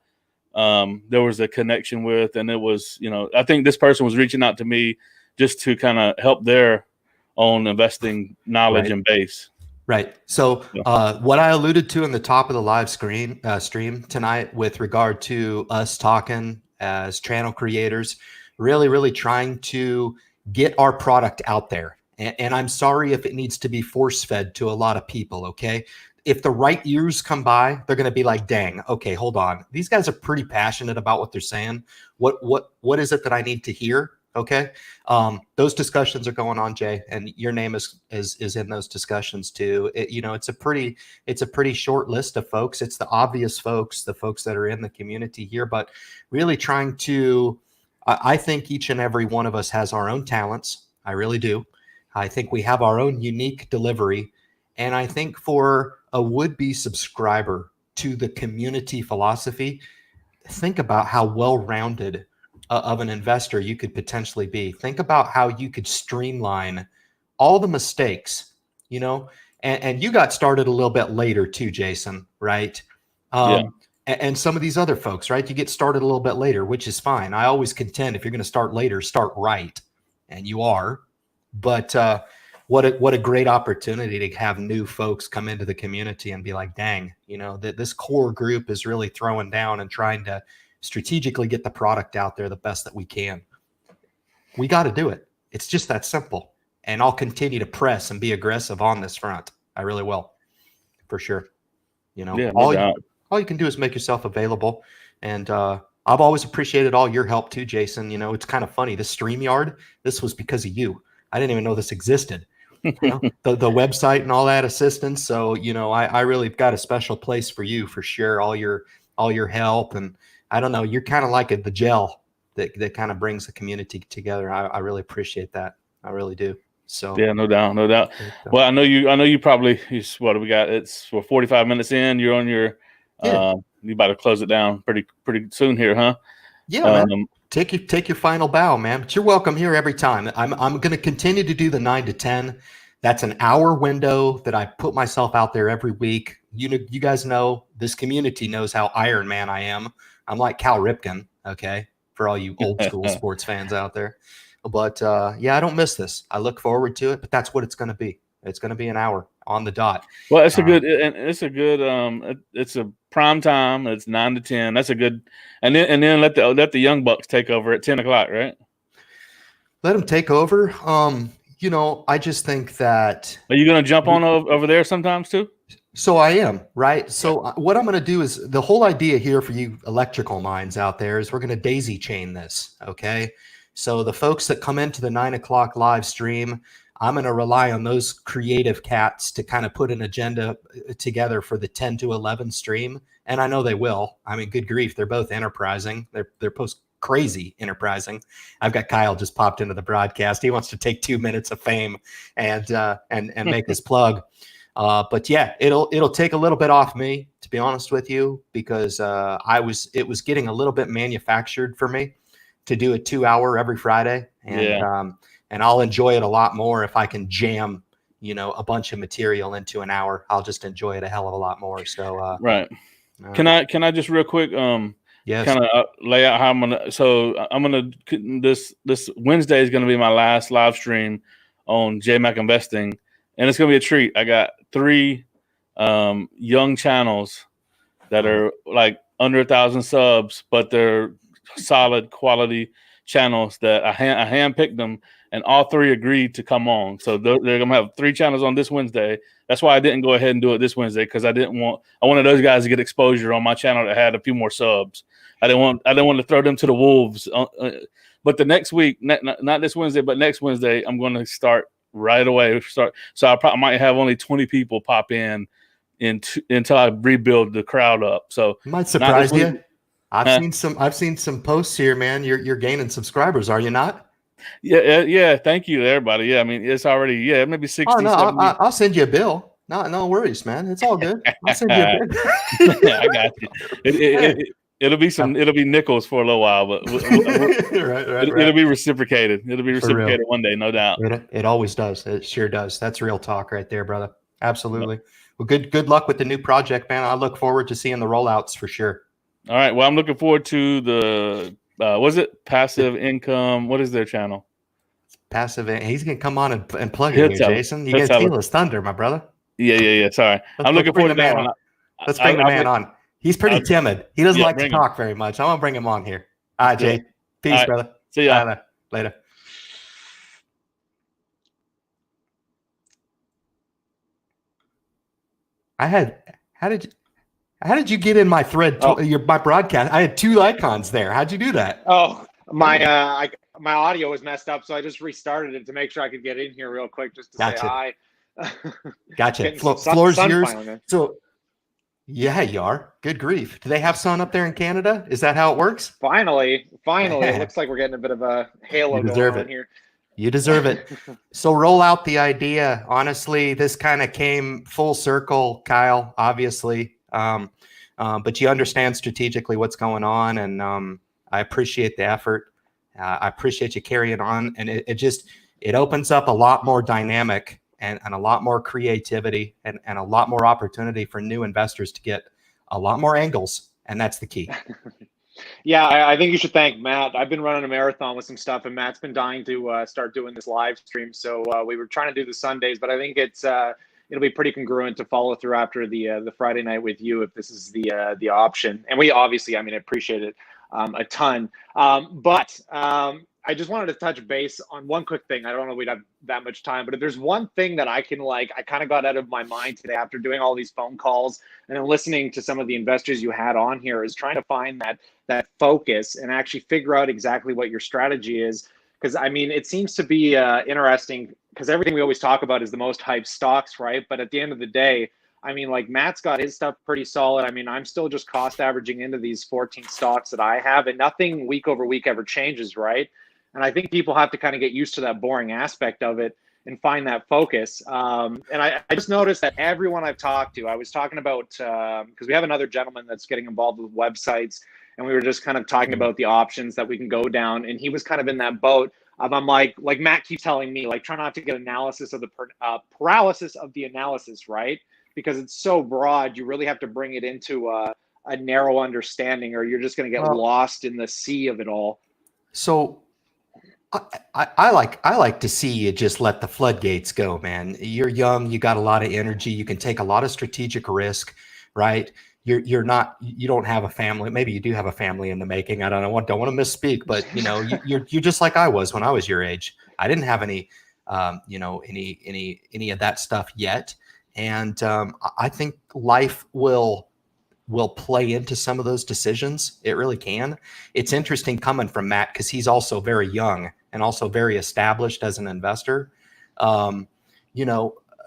there was a connection with, and it was, I think this person was reaching out to me just to kind of help their own investing knowledge and base. Right. So what I alluded to in the top of the live stream tonight with regard to us talking as channel creators, really, really trying to get our product out there. And I'm sorry if it needs to be force fed to a lot of people. Okay. If the right ears come by, they're going to be like, dang, okay, hold on. These guys are pretty passionate about what they're saying. What is it that I need to hear? Okay. Those discussions are going on, Jay, and your name is in those discussions too. It's a pretty short list of folks. It's the obvious folks, the folks that are in the community here, but really trying to, I think each and every one of us has our own talents. I really do. I think we have our own unique delivery. And I think for a would-be subscriber to the community philosophy, think about how well-rounded of an investor you could potentially be. Think about how you could streamline all the mistakes, and you got started a little bit later too, Jason, right? And some of these other folks, right? You get started a little bit later, which is fine. I always contend if you're going to start later, start right. And you are, but what a great opportunity to have new folks come into the community and be like, dang, this core group is really throwing down and trying to strategically get the product out there the best that we can. We got to do it. It's just that simple. And I'll continue to press and be aggressive on this front. I really will, for sure. All you can do is make yourself available. And I've always appreciated all your help too, Jason. It's kind of funny. This StreamYard, this was because of you. I didn't even know this existed. The website and all that assistance. So, I really got a special place for you for sure. All your help, and I don't know, you're kind of like the gel that kind of brings the community together. I really appreciate that. I really do. So yeah, no doubt. Well, I know you probably, what do we got? It's 45 minutes in. You're on your, you about to close it down pretty soon here, huh? Yeah, man. Take your final bow, man. But you're welcome here every time. I'm going to continue to do the 9 to 10. That's an hour window that I put myself out there every week. You guys know, this community knows how Iron Man I am. I'm like Cal Ripken, okay, for all you old school sports fans out there. But I don't miss this. I look forward to it. But that's what it's going to be. It's going to be an hour on the dot. Well, it's a prime time. It's 9 to 10. That's a good. And then let the young bucks take over at 10 o'clock, right? Let them take over. I just think that. Are you going to jump on over there sometimes too? So I am, right? So what I'm going to do is, the whole idea here for you electrical minds out there is we're going to daisy chain this, okay? So the folks that come into the 9 o'clock live stream, I'm going to rely on those creative cats to kind of put an agenda together for the 10 to 11 stream. And I know they will. I mean, good grief, they're both enterprising. They're both crazy enterprising. I've got Kyle just popped into the broadcast. He wants to take 2 minutes of fame and make his plug. But yeah, it'll take a little bit off me, to be honest with you, because it was getting a little bit manufactured for me to do a 2 hour every Friday. And and I'll enjoy it a lot more if I can jam, a bunch of material into an hour. I'll just enjoy it a hell of a lot more. So, right. Can I just real quick, yes, kind of lay out how I'm gonna. So I'm gonna this Wednesday is gonna be my last live stream on JMac Investing, and it's gonna be a treat. I got 3 young channels that are like under 1,000 subs, but they're solid quality channels that I handpicked them, and all 3 agreed to come on. So they're gonna have 3 channels on this Wednesday. That's why I didn't go ahead and do it this Wednesday, because I wanted those guys to get exposure on my channel that had a few more subs. I didn't want to throw them to the wolves. But the next week, not this Wednesday, but next Wednesday, I'm going to start right away. So I might have only 20 people pop in until I rebuild the crowd up. So it might surprise you. I've seen some posts here, man. You're gaining subscribers, are you not? Yeah. Thank you to everybody. Yeah, I mean, it's already maybe 60. Oh no, 70. I'll send you a bill. No worries, man. It's all good. I'll send you a bill. I got you. It'll be nickels for a little while, but right. It'll be reciprocated. It'll be reciprocated one day, no doubt. It always does. It sure does. That's real talk right there, brother. Absolutely. Well, good luck with the new project, man. I look forward to seeing the rollouts for sure. All right. Well, I'm looking forward to the was it Passive Income? What is their channel? Passive. He's gonna come on and plug it here, Jason. You guys steal his thunder, my brother. Yeah. Sorry. I'm looking forward to that one. Let's bring the man on. He's pretty timid. He doesn't like to talk very much. I'm gonna bring him on here. All right, Jay. Peace, brother. See ya. Later. How did you get in my thread? My broadcast. I had 2 icons there. How'd you do that? Oh, my audio was messed up, so I just restarted it to make sure I could get in here real quick just to say hi. Gotcha. Floor's yours. So, yeah, you are. Good grief. Do they have sun up there in Canada? Is that how it works? Finally, it looks like we're getting a bit of a halo going on here. You deserve it. So roll out the idea. Honestly, this kind of came full circle, Kyle, obviously. But you understand strategically what's going on, and I appreciate the effort. I appreciate you carrying on, and it opens up a lot more dynamic and a lot more creativity and a lot more opportunity for new investors to get a lot more angles, and that's the key. Yeah, I think you should thank Matt. I've been running a marathon with some stuff, and Matt's been dying to start doing this live stream. So we were trying to do the Sundays, but I think it'll be pretty congruent to follow through after the Friday night with you if this is the option. And we obviously, appreciate it a ton. But I just wanted to touch base on one quick thing. I don't know if we'd have that much time, but if there's one thing that I kind of got out of my mind today after doing all these phone calls and then listening to some of the investors you had on here, is trying to find that focus and actually figure out exactly what your strategy is. Because it seems to be interesting, because everything we always talk about is the most hyped stocks, right? But at the end of the day, Matt's got his stuff pretty solid. I'm still just cost averaging into these 14 stocks that I have, and nothing week over week ever changes, right? And I think people have to kind of get used to that boring aspect of it and find that focus. And I just noticed that everyone I've talked to, I was talking about, because we have another gentleman that's getting involved with websites, and we were just kind of talking about the options that we can go down. And he was kind of in that boat of, I'm like Matt keeps telling me, try not to get analysis of the paralysis of the analysis, right? Because it's so broad, you really have to bring it into a narrow understanding, or you're just going to get lost in the sea of it all. So I like to see you just let the floodgates go, man. You're young, you got a lot of energy, you can take a lot of strategic risk, right? You don't have a family. Maybe you do have a family in the making. I don't want to misspeak, but you're just like I was when I was your age. I didn't have any of that stuff yet, and I think life will play into some of those decisions. It really can. It's interesting coming from Matt, because he's also very young and also very established as an investor.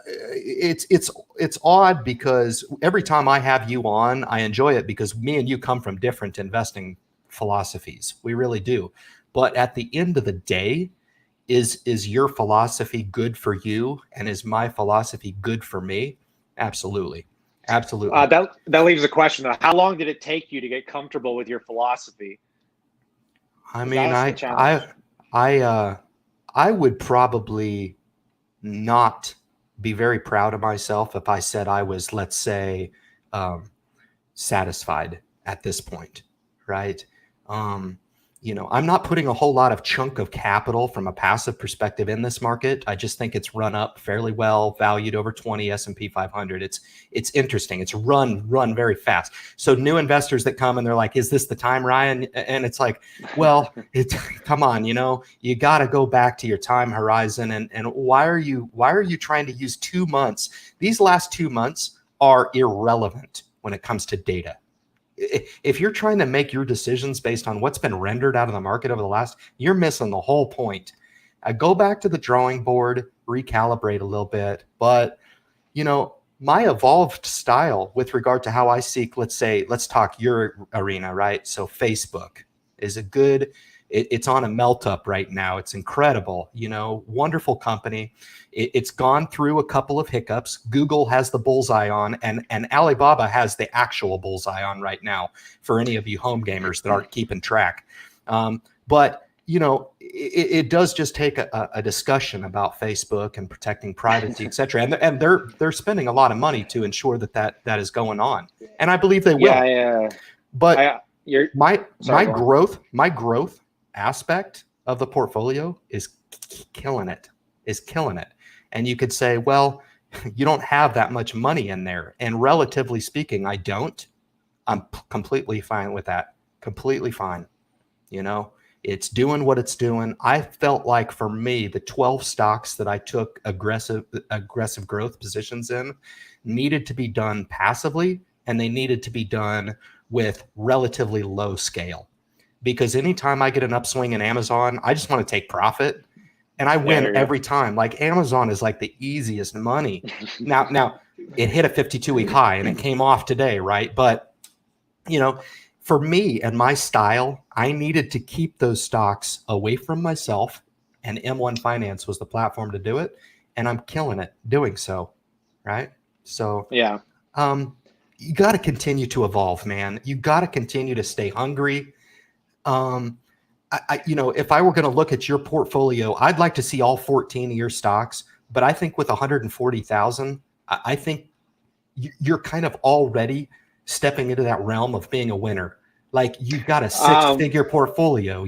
It's odd, because every time I have you on, I enjoy it, because me and you come from different investing philosophies. We really do. But at the end of the day, is your philosophy good for you, and is my philosophy good for me? Absolutely. Absolutely. That leaves a question. How long did it take you to get comfortable with your philosophy? I I would probably not be very proud of myself if I said I was, let's say, satisfied at this point, right? I'm not putting a whole lot of chunk of capital from a passive perspective in this market. I just think it's run up fairly well, valued over 20 S&P 500. It's interesting. It's run very fast. So new investors that come and they're like, "Is this the time, Ryan?" And it's like, well, come on, you got to go back to your time horizon. And why are you trying to use 2 months? These last 2 months are irrelevant when it comes to data. If you're trying to make your decisions based on what's been rendered out of the market over the last, you're missing the whole point. Go back to the drawing board, recalibrate a little bit. But, my evolved style with regard to how I seek, let's talk your arena, right? So Facebook is it's on a melt up right now. It's incredible, wonderful company. It's gone through a couple of hiccups. Google has the bullseye on, and Alibaba has the actual bullseye on right now for any of you home gamers that aren't keeping track. But it does just take a discussion about Facebook and protecting privacy, et cetera. And they're spending a lot of money to ensure that is going on. And I believe they will. Yeah. But my growth aspect of the portfolio is killing it. And you could say, well, you don't have that much money in there. And relatively speaking, I don't. I'm completely fine with that. Completely fine. It's doing what it's doing. I felt like for me, the 12 stocks that I took aggressive growth positions in needed to be done passively, and they needed to be done with relatively low scale. Because anytime I get an upswing in Amazon, I just want to take profit. And I win every time. Like Amazon is like the easiest money. Now it hit a 52-week high and it came off today, right? But, for me and my style, I needed to keep those stocks away from myself, and M1 Finance was the platform to do it. And I'm killing it doing so, right? So yeah, you got to continue to evolve, man. You got to continue to stay hungry. If I were going to look at your portfolio, I'd like to see all 14 of your stocks, but I think with 140,000, I think you're kind of already stepping into that realm of being a winner. Like you've got a 6-figure portfolio,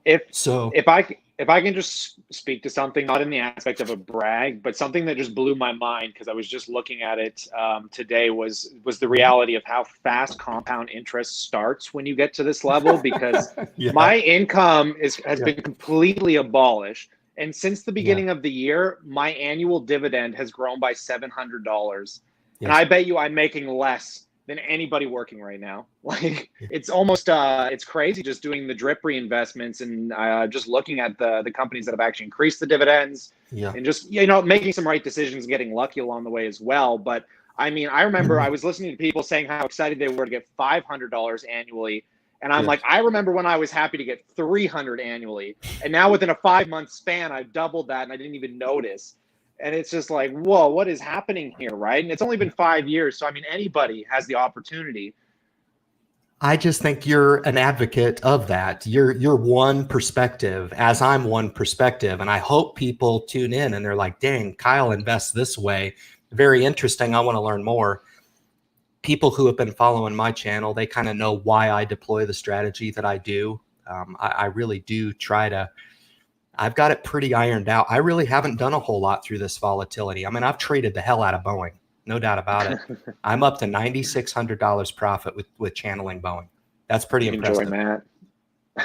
If I can just speak to something, not in the aspect of a brag, but something that just blew my mind because I was just looking at it today was the reality of how fast compound interest starts when you get to this level. Because my income has been completely abolished, and since the beginning of the year, my annual dividend has grown by $700, and I bet you I'm making less than anybody working right now. Like it's almost it's crazy just doing the drip reinvestments and just looking at the companies that have actually increased the dividends and just making some right decisions and getting lucky along the way as well. But I mean, I remember I was listening to people saying how excited they were to get $500 annually, and I'm like, I remember when I was happy to get $300 annually, and now within a 5-month span I've doubled that and I didn't even notice. And it's just like, whoa, what is happening here, right? And it's only been 5 years. So, I mean, anybody has the opportunity. I just think you're an advocate of that. You're one perspective, as I'm one perspective. And I hope people tune in and they're like, dang, Kyle invests this way. Very interesting. I want to learn more. People who have been following my channel, they kind of know why I deploy the strategy that I do. I really do try to. I've got it pretty ironed out. I really haven't done a whole lot through this volatility. I mean, I've traded the hell out of Boeing, no doubt about it. I'm up to $9,600 profit with channeling Boeing. That's pretty impressive. Enjoy,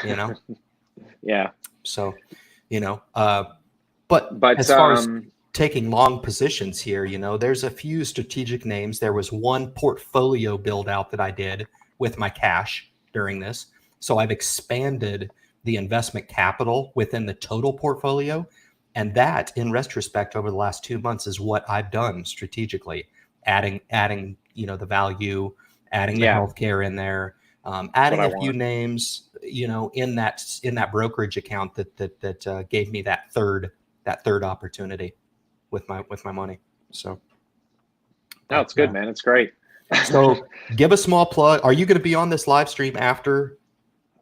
Matt. Yeah. So, but as far as taking long positions here, there's a few strategic names. There was one portfolio build out that I did with my cash during this. So I've expanded the investment capital within the total portfolio. And that, in retrospect, over the last 2 months is what I've done strategically, adding, the value, adding the healthcare in there, adding a few names, in that brokerage account that gave me that third opportunity with my money. So. No, it's good, man. It's great. So give a small plug. Are you going to be on this live stream after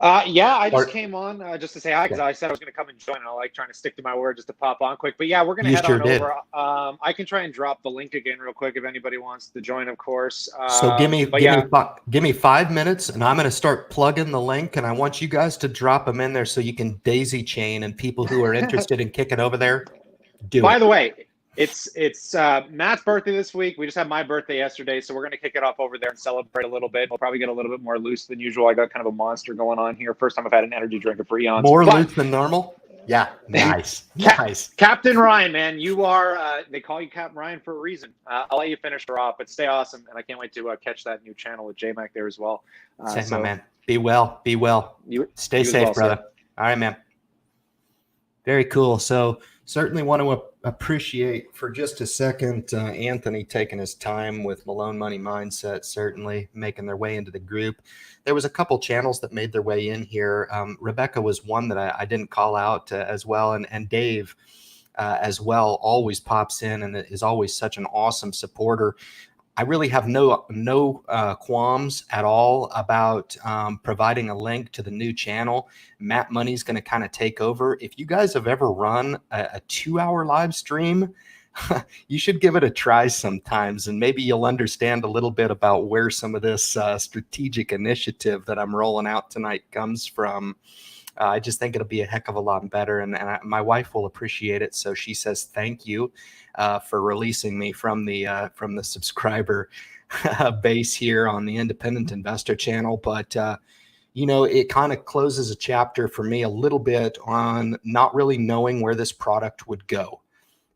Yeah, I just Or came on just to say hi because okay. I said I was going to come and join. I like trying to stick to my word just to pop on quick. But yeah, we're going to You head sure on did. over. I can try and drop the link again real quick if anybody wants to join, of course. So But yeah, give me 5 minutes, and I'm going to start plugging the link. And I want you guys to drop them in there so you can daisy chain, and people who are interested in kicking over there, do by it. the way, it's Matt's birthday this week. We just had my birthday yesterday, so we're going to kick it off over there and celebrate a little bit. We'll probably get a little bit more loose than usual. I got kind of a monster going on here. First time I've had an energy drink for eons. More But loose than normal. Yeah, nice, nice. Captain Ryan, man, you are. They call you Captain Ryan for a reason. I'll let you finish her off, but stay awesome, and I can't wait to catch that new channel with JMac there as well. Same, my man. Be well. Be well. Stay you safe, well, brother. sir. All right, man. Very cool. So certainly want to appreciate for just a second Anthony taking his time with Malone Money Mindset, certainly making their way into the group. There was a couple channels that made their way in here. Rebecca was one that I didn't call out as well. And Dave as well always pops in and is always such an awesome supporter. I really have no qualms at all about providing a link to the new channel. Matt Money's going to kind of take over. If you guys have ever run a 2-hour live stream, you should give it a try sometimes, and maybe you'll understand a little bit about where some of this strategic initiative that I'm rolling out tonight comes from. I just think it'll be a heck of a lot better, and my wife will appreciate it. So she says thank you for releasing me from the subscriber base here on the Independent Investor channel. But you know, it kind of closes a chapter for me a little bit on not really knowing where this product would go.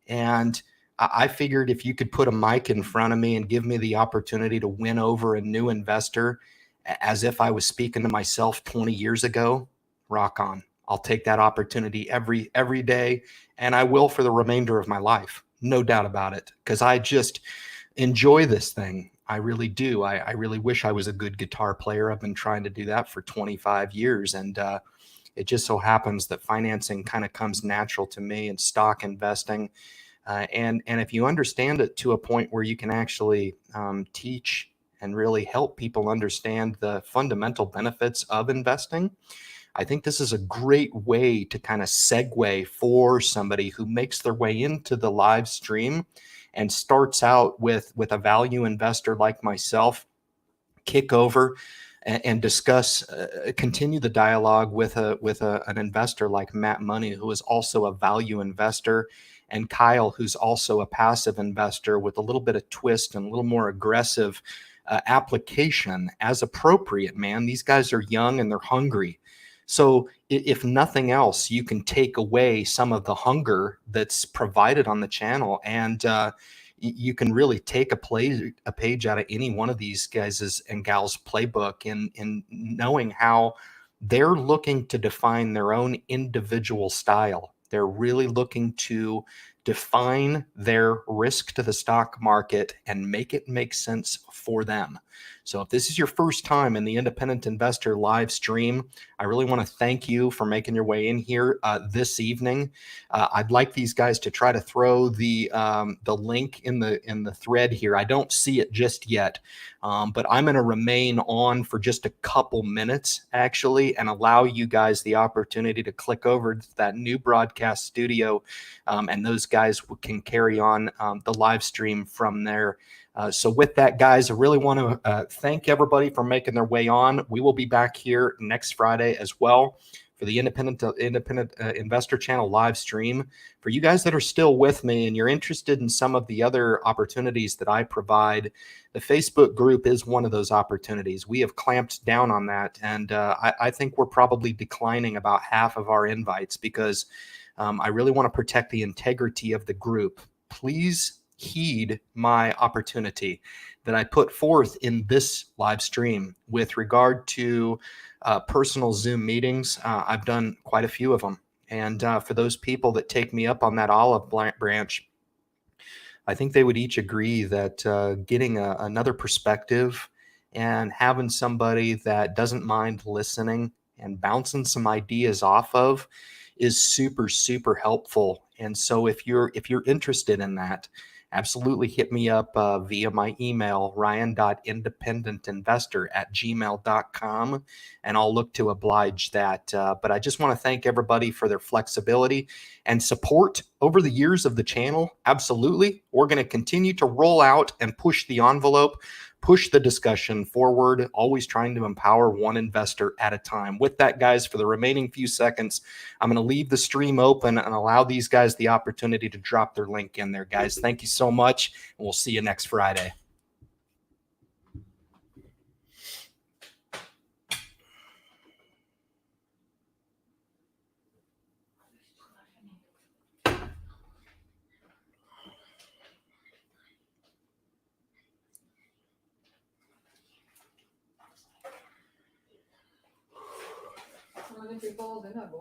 And I figured if you could put a mic in front of me and give me the opportunity to win over a new investor as if I was speaking to myself 20 years ago, rock on. I'll take that opportunity every day, and I will for the remainder of my life. No doubt about it, because I just enjoy this thing. I really do. I really wish I was a good guitar player. I've been trying to do that for 25 years, and it just so happens that financing kind of comes natural to me, and stock investing. And if you understand it to a point where you can actually teach and really help people understand the fundamental benefits of investing, I think this is a great way to kind of segue for somebody who makes their way into the live stream and starts out with a value investor like myself, kick over and discuss, continue the dialogue with an investor like Matt Money, who is also a value investor, and Kyle, who's also a passive investor with a little bit of twist and a little more aggressive application as appropriate, man. These guys are young and they're hungry. So if nothing else, you can take away some of the hunger that's provided on the channel, and you can really take a page out of any one of these guys' and gals' playbook in knowing how they're looking to define their own individual style. They're really looking to define their risk to the stock market and make it make sense for them. So if this is your first time in the Independent Investor live stream, I really want to thank you for making your way in here this evening. I'd like these guys to try to throw the link in the thread here. I don't see it just yet, but I'm going to remain on for just a couple minutes actually, and allow you guys the opportunity to click over to that new broadcast studio, and those guys can carry on the live stream from there. So with that, guys, I really want to thank everybody for making their way on. We will be back here next Friday as well for the Independent Investor Channel live stream. For you guys that are still with me and you're interested in some of the other opportunities that I provide, the Facebook group is one of those opportunities. We have clamped down on that, and I think we're probably declining about half of our invites because I really want to protect the integrity of the group. Please heed my opportunity that I put forth in this live stream with regard to personal Zoom meetings. I've done quite a few of them. And for those people that take me up on that olive branch, I think they would each agree that getting another perspective and having somebody that doesn't mind listening and bouncing some ideas off of is super, super helpful. And so if you're interested in that, absolutely hit me up via my email, ryan.independentinvestor@gmail.com, and I'll look to oblige that. But I just want to thank everybody for their flexibility and support over the years of the channel. Absolutely. We're going to continue to roll out and push the envelope, push the discussion forward, always trying to empower one investor at a time. With that, guys, for the remaining few seconds, I'm going to leave the stream open and allow these guys the opportunity to drop their link in there, guys. Thank you so much, and we'll see you next Friday. Some of the people didn't have